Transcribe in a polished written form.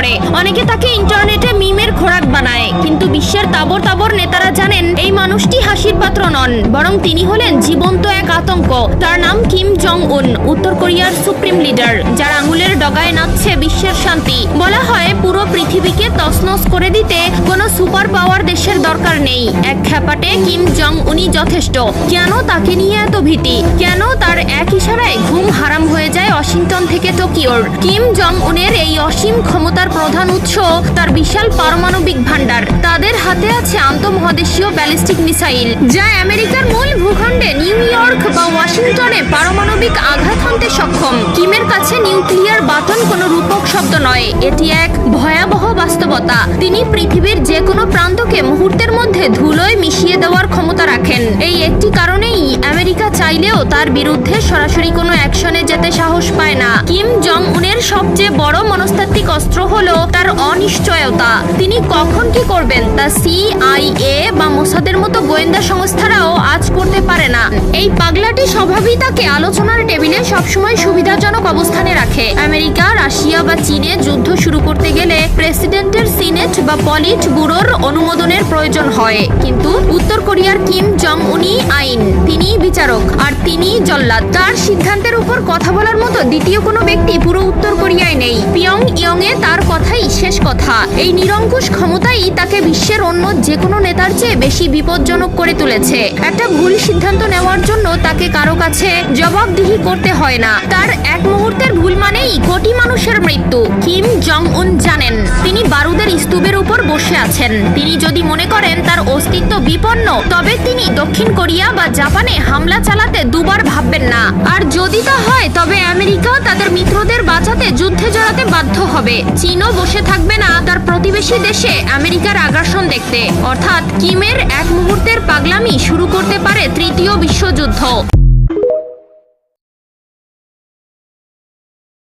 করে। অনেকে তাকে ইন্টারনেটে মিমের খোরাক বানায়, কিন্তু বিশ্বের তাবর তাবর নেতারা জানেন এই মানুষটি হাসির পাত্র নন, বরং তিনি হলেন জীবন্ত এক আতঙ্ক। তার নাম কিম জং উন, উত্তর কোরিয়ার সুপ্রিম লিডার, যার আঙুলের ডগায় নাচছে বিশ্বের শান্তি। বলা হয় পুরো পৃথিবীকে তছনছ করে দিতে কোনো সুপার পাওয়ার দেশের দরকার নেই, এক খ্যাপাটে কিম জং উনি যথেষ্ট। কেন তাকে নিয়ে এত ভীতি? কেন তার এক ইশারায় ঘুম হারাম হয়ে যায় ওয়াশিংটন থেকে টোকিওর? কিম জং উনের এই অসীম ক্ষমতার প্রধান উৎস তার বিশাল পারমাণবিক ভান্ডার। তাদের হাতে আছে আন্তঃমহাদেশীয় ব্যালিস্টিক মিসাইল, যা আমেরিকার মূল ভূখণ্ডে নিউ ইয়র্ক বা ওয়াশিংটনে পারমাণবিক আঘাত হানতে সক্ষম। কিমের কাছে নিউক্লিয়ার বাটন কোনো রূপক শব্দ নয়, এটি এক ভয়াবহ বাস্তবতা। তিনি পৃথিবীর যে কোনো প্রান্তকে মুহূর্তের মধ্যে ধুলোয় মিশিয়ে দেওয়ার ক্ষমতা রাখেন। এই একটি কারণেই আমেরিকা চাইলেও তার বিরুদ্ধে সরাসরি কোনো অ্যাকশনে যেতে সাহস পায় না। কিম জং উনের সবচেয়ে বড় মনস্তাত্ত্বিক অস্ত্র হলো তার অনিশ্চয়তা। তিনি কখন কি করবেন তা CIA বা মোসাদের মতো গোয়েন্দা সংস্থারাও আজ করতে পারে না। এই পাগলাটি স্বভাবই তাকে আলোচনার টেবিলে সবসময় সুবিধাজনক অবস্থানে রাখে। আমেরিকা, রাশিয়া বা চীনে যুদ্ধ শুরু করতে গেলে প্রেসিডেন্টের সিনেট বা পলিট ব্যুরোর অনুমোদনের প্রয়োজন হয়, কিন্তু উত্তর কোরিয়ার কিম জং উনি আইন, তিনিই বিচারক আর তিনিই জল্লাদ। তার সিদ্ধান্তের উপর কথা বলার মতো দ্বিতীয় কোনো ব্যক্তি পুরো উত্তর কোরিয়ায় নেই। পিয়ং ইয়ংয়ে তার কথাই শেষ কথা। এই নিরঙ্কুশ ক্ষমতাই তাকে বিশ্বের অন্য যে কোনো নেতার চেয়ে বেশি বিপজ্জনক করে তুলেছে। একটা ভুল সিদ্ধান্ত নেওয়ার জন্য তাকে কারো কাছে জবাবদিহি করতে হয় না। তার এক মুহূর্তের ভুল মানেই কোটি মানুষের মৃত্যু। কিম জং উন জানেন তিনি বারুদের স্তূপের উপর বসে আছেন। তিনি যদি মনে করেন তার অস্তিত্ব বিপন্ন, তবে তিনি দক্ষিণ কোরিয়া বা জাপানে হামলা চালাতে দুবার ভাববেন না। আর যদি তা হয়, তবে আমেরিকা তাদের মিত্রদের বাঁচাতে যুদ্ধে জড়াতে বাধ্য হবে। চীনও বসে থাকবে না তার প্রতিবেশী দেশে আমেরিকার আগ্রাসন দেখতে। অর্থাৎ কিমের এক মুহূর্তের পাগলামি শুরু করতে পারে তৃতীয় বিশ্বযুদ্ধ।